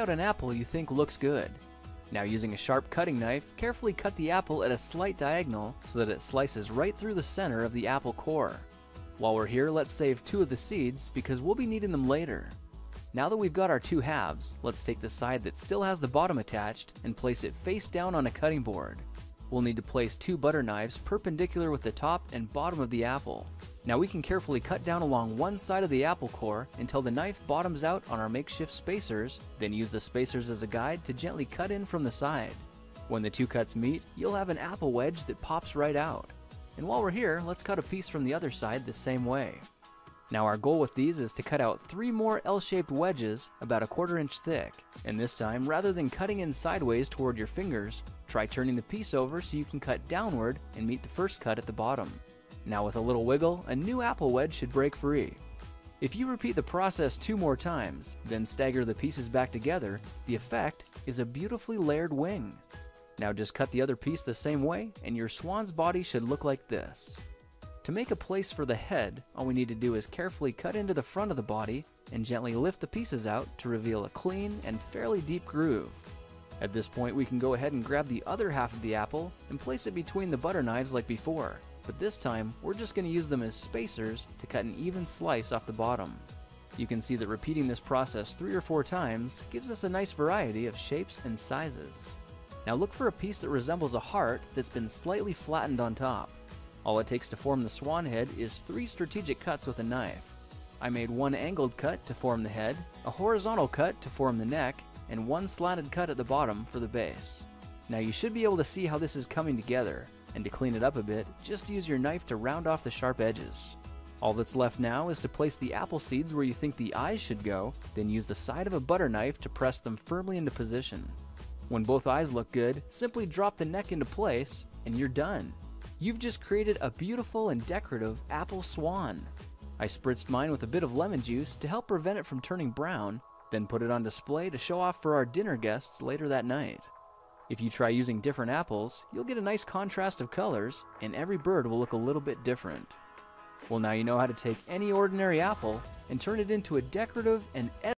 out an apple you think looks good. Now, using a sharp cutting knife, carefully cut the apple at a slight diagonal so that it slices right through the center of the apple core. While we're here, let's save 2 of the seeds because we'll be needing them later. Now that we've got our 2 halves, let's take the side that still has the bottom attached and place it face down on a cutting board. We'll need to place 2 butter knives perpendicular with the top and bottom of the apple. Now we can carefully cut down along one side of the apple core until the knife bottoms out on our makeshift spacers, then use the spacers as a guide to gently cut in from the side. When the 2 cuts meet, you'll have an apple wedge that pops right out. And while we're here, let's cut a piece from the other side the same way. Now our goal with these is to cut out 3 more L-shaped wedges about 1/4 inch thick. And this time, rather than cutting in sideways toward your fingers, try turning the piece over so you can cut downward and meet the first cut at the bottom. Now with a little wiggle, a new apple wedge should break free. If you repeat the process 2 more times, then stagger the pieces back together, the effect is a beautifully layered wing. Now just cut the other piece the same way and your swan's body should look like this. To make a place for the head, all we need to do is carefully cut into the front of the body and gently lift the pieces out to reveal a clean and fairly deep groove. At this point, we can go ahead and grab the other half of the apple and place it between the butter knives like before. But this time, we're just going to use them as spacers to cut an even slice off the bottom. You can see that repeating this process 3 or 4 times gives us a nice variety of shapes and sizes. Now look for a piece that resembles a heart that's been slightly flattened on top. All it takes to form the swan head is 3 strategic cuts with a knife. I made 1 angled cut to form the head, a horizontal cut to form the neck, and 1 slanted cut at the bottom for the base. Now you should be able to see how this is coming together. And to clean it up a bit, just use your knife to round off the sharp edges. All that's left now is to place the apple seeds where you think the eyes should go, then use the side of a butter knife to press them firmly into position. When both eyes look good, simply drop the neck into place, and you're done. You've just created a beautiful and decorative apple swan. I spritzed mine with a bit of lemon juice to help prevent it from turning brown, then put it on display to show off for our dinner guests later that night. If you try using different apples, you'll get a nice contrast of colors, and every bird will look a little bit different. Well, now you know how to take any ordinary apple and turn it into a decorative and